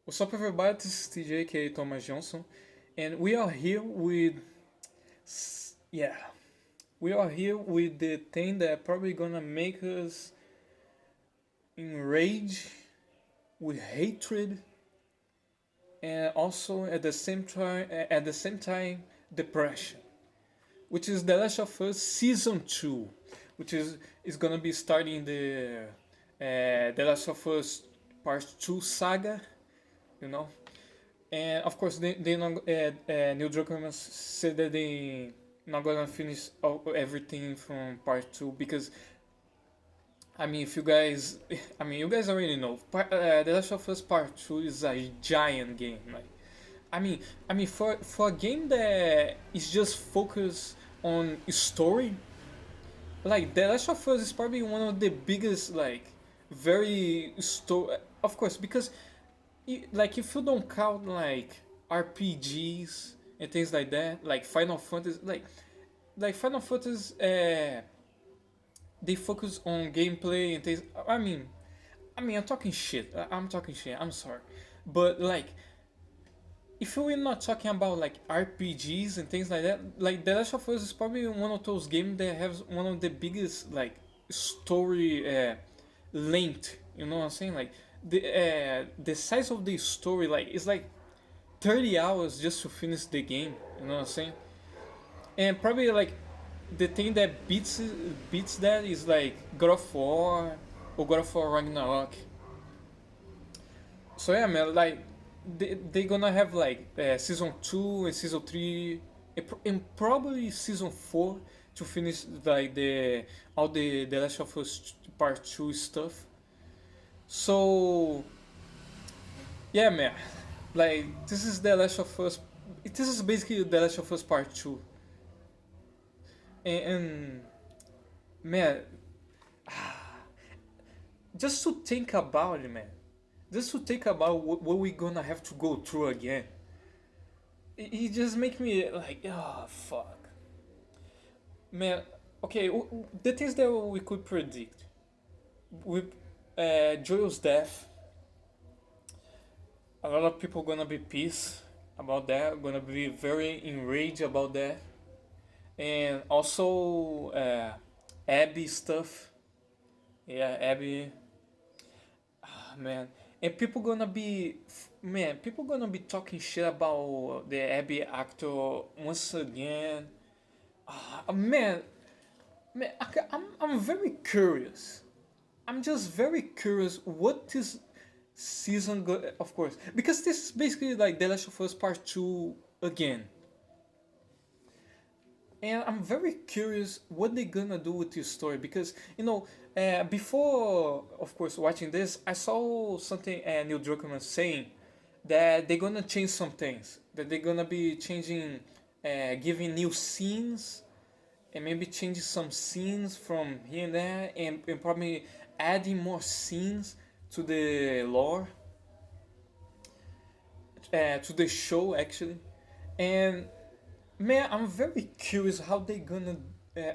What's up, everybody? This is TJ, aka Thomas Johnson, and we are here with, yeah, we are here with the thing that probably gonna make us enrage with hatred, and also at the same time, depression, which is The Last of Us Season 2, which is gonna be starting The Last of Us Part 2 saga, you know. And of course, they not, Neil Druckmann said that they not gonna finish everything from part two because I mean, if you guys, I mean, you guys already know, The Last of Us Part Two is a giant game. Like, I mean, for a game that is just focused on story, like The Last of Us is probably one of the biggest, like, very story. Of course, because like if you don't count like RPGs and things like that, like Final Fantasy, like Final Fantasy, they focus on gameplay and things. I'm talking shit. I'm talking shit. I'm sorry, but like if we're not talking about like RPGs and things like that, like The Last of Us is probably one of those games that has one of the biggest like story length. You know what I'm saying? Like the size of the story, like it's like 30 hours just to finish the game. You know what I'm saying? And probably like the thing that beats that is like God of War or God of War Ragnarok. So yeah, man, like they gonna have like season two and season three and probably season four to finish like the Last of Us Part Two stuff. So yeah, man, like this is the Last of Us. This is basically the Last of Us Part Two, and man, just to think about it, man, just to think about what we're gonna have to go through again. It just make me like, oh fuck, man. Okay, the things that we could predict with Joel's death, a lot of people gonna be pissed about that, gonna be very enraged about that, and also Abby stuff. Yeah, Abby, man. And people gonna be, man, people gonna be talking shit about the Abby actor once again. Man, man, I'm very curious. I'm just very curious what this season of course, because this is basically like The Last of Us Part 2 again. And I'm very curious what they're gonna do with this story because before of course watching this, I saw something Neil Druckmann saying that they're gonna change some things, that they're gonna be changing, giving new scenes and maybe changing some scenes from here and there, and probably adding more scenes to the lore, to the show actually. And man, I'm very curious how they gonna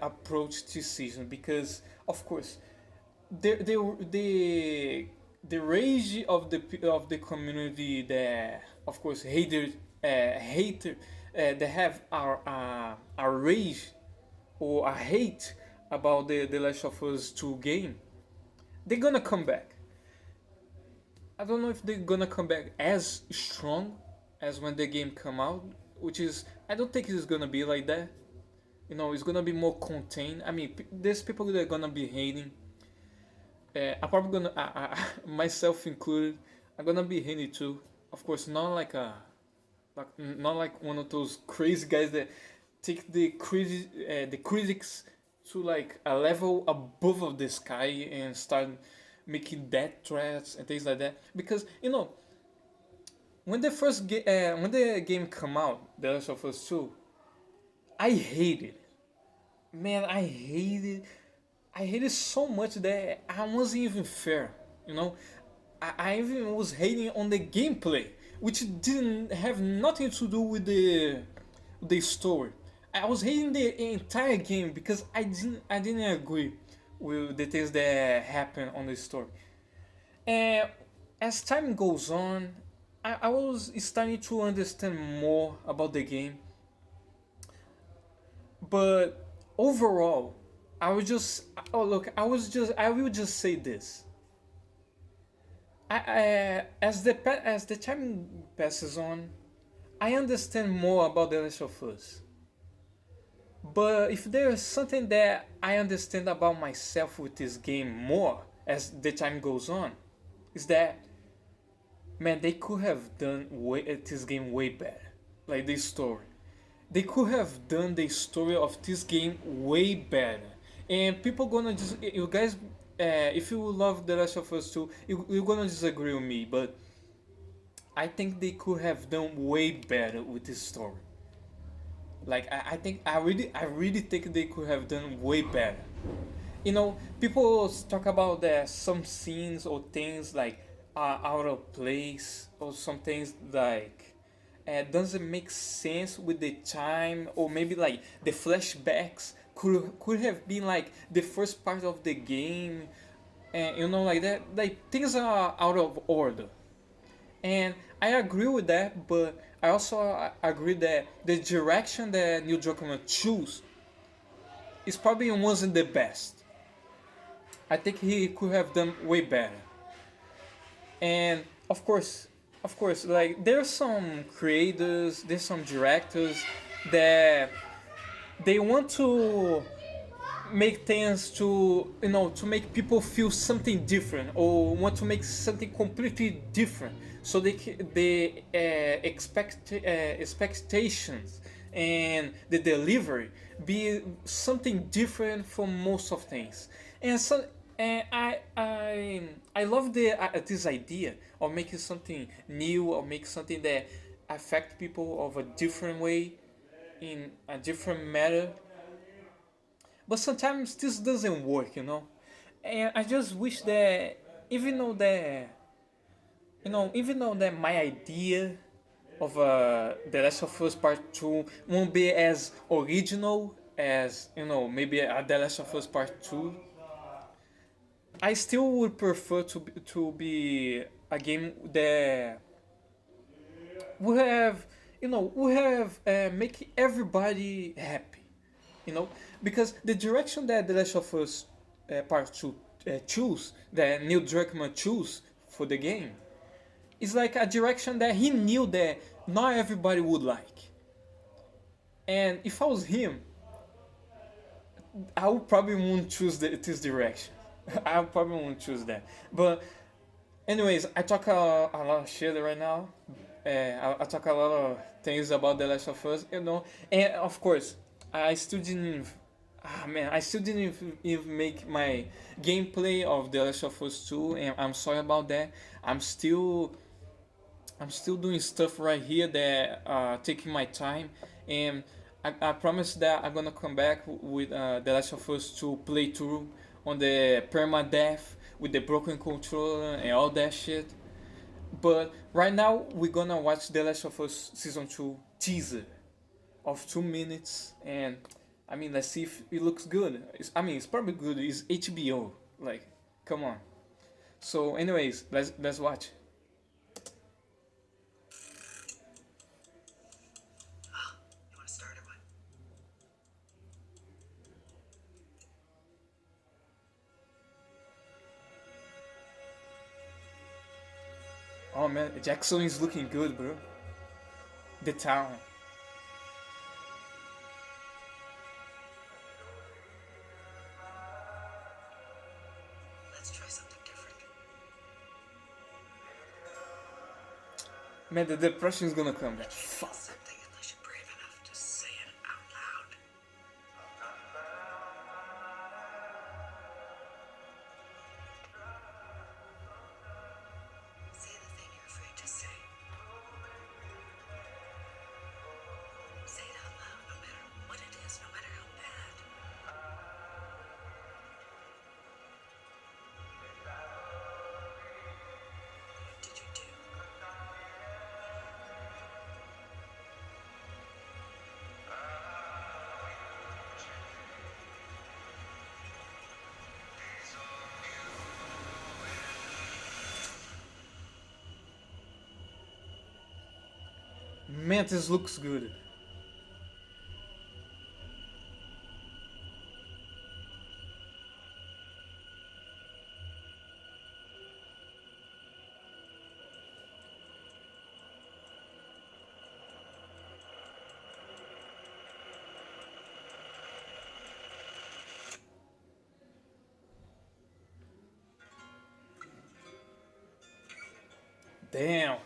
approach this season because, of course, the rage of the community that, of course, hater, they have our rage or a hate about the Last of Us 2 game. They're gonna come back. I don't know if they're gonna come back as strong as when the game come out, which is I don't think it's gonna be like that. It's gonna be more contained. I mean, there's people that are gonna be hating. I'm probably gonna, myself included, I'm gonna be hating too. Of course, not like one of those crazy guys that take the critics to like a level above of the sky and start making death threats and things like that. Because when the game come out, The Last of Us 2, I hated it. Man, I hated so much that I wasn't even fair. You know, I even was hating on the gameplay, which didn't have nothing to do with the story. I was hating the entire game because I didn't agree with the things that happen on the story. And as time goes on, I was starting to understand more about the game, but overall, I was just oh look, I will just say this. As the time passes on, I understand more about The Last of Us. But if there is something that I understand about myself with this game more as the time goes on, is that man, they could have done this game way better. Like this story, they could have done the story of this game way better. And people gonna just you guys, if you love The Last of Us 2, you're gonna disagree with me, but I think they could have done way better with this story. Like I think I really think they could have done way better. You know, people talk about that some scenes or things like are out of place or some things like doesn't make sense with the time, or maybe like the flashbacks could have been like the first part of the game, and you know like that, like things are out of order. And I agree with that, but I also agree that the direction that Neil Druckmann chose is probably wasn't the best. I think he could have done way better. And of course, like there's some creators, there's some directors that they want to make things to to make people feel something different or want to make something completely different so they expectations and the delivery be something different from most of things. And so and I love the this idea of making something new or make something that affect people of a different way in a different matter, but sometimes this doesn't work, you know. And I just wish that even though that even though that my idea of The Last of Us Part 2 won't be as original as maybe The Last of Us Part 2, I still would prefer to be a game that will have will have make everybody happy, you know, because the direction that The Last of Us Part 2 choose, that Neil Druckmann choose for the game, is like a direction that he knew that not everybody would like. And if I was him, I would probably won't choose this direction. I probably won't choose that. But anyways, I talk a lot of shit right now. I talk a lot of things about The Last of Us, you know, and of course, I still didn't. Ah man, I still didn't even make my gameplay of The Last of Us 2, and I'm sorry about that. I'm still I'm still doing stuff right here that taking my time, and I promise that I'm gonna come back with The Last of Us 2 playthrough on the permadeath with the broken controller and all that shit. But right now we're gonna watch The Last of Us Season 2 teaser of 2 minutes, and I mean let's see if it looks good. I mean it's probably good. It's HBO. Like, come on. So anyways, let's watch. You want to start or what? Oh man, Jackson is looking good, bro. The town. Let's try something different. Man, the depression is gonna come back. Can't Fuck. feel something unless you're brave enough to say it out loud. Say the thing you're afraid to say. Say it out loud, no matter what it is, no matter how bad. What did you do? Man, this looks good. Damn.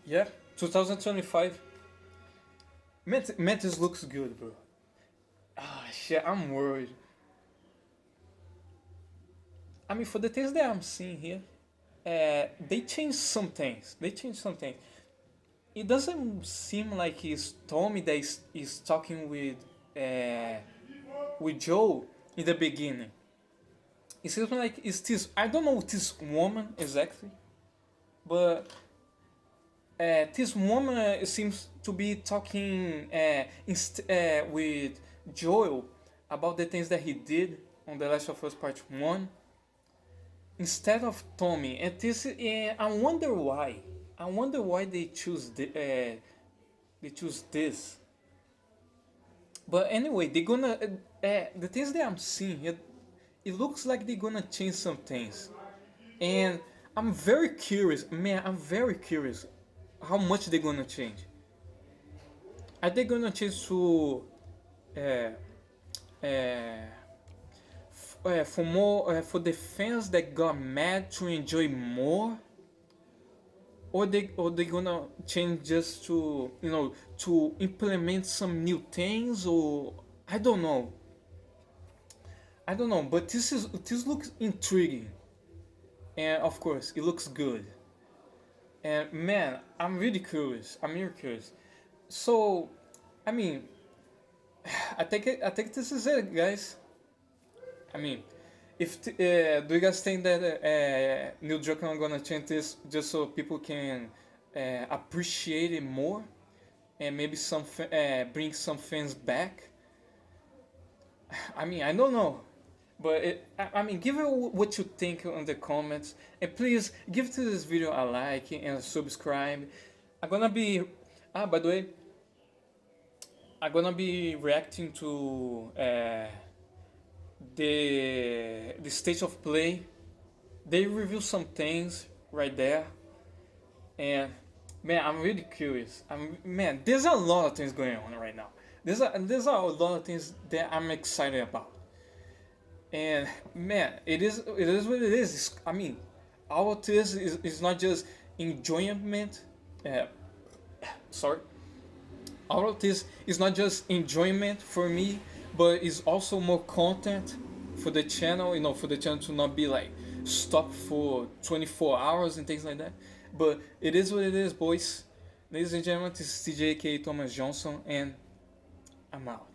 Yeah, 2025. Man, this looks good, bro. Ah, shit, I'm worried. I mean, for the things that I'm seeing here, they changed some things. They changed some things. It doesn't seem like it's Tommy that is talking with Joe in the beginning. It seems like it's this. I don't know this woman exactly, but this woman seems to be talking with Joel about the things that he did on The Last of Us Part 1 instead of Tommy. And this, I wonder why. I wonder why they choose this. But anyway, they're gonna the things that I'm seeing, it looks like they're gonna change some things, and I'm very curious. Man, I'm very curious how much they're gonna change. Are they gonna change to uh, for more for the fans that got mad to enjoy more, or they gonna change just to to implement some new things, or I don't know. I don't know, but this looks intriguing, and of course it looks good. And man, I'm really curious. I'm really curious. So, I mean, I think this is it, guys. I mean, if do you guys think that Neil Druckmann gonna change this just so people can appreciate it more, and maybe bring some fans back? I mean, I don't know, but I mean, give it what you think on the comments, and please give to this video a like and subscribe. I'm gonna be by the way, I'm gonna be reacting to the state of play. They reveal some things right there, and man, I'm really curious. Man, there's a lot of things going on right now. There's a lot of things that I'm excited about, and man, it is what it is. I mean, all of this is not just enjoyment. Sorry, all of this is not just enjoyment for me, but it's also more content for the channel. For the channel to not be like stopped for 24 hours and things like that. But it is what it is, boys. Ladies and gentlemen, this is TJ Thomas Johnson, and I'm out.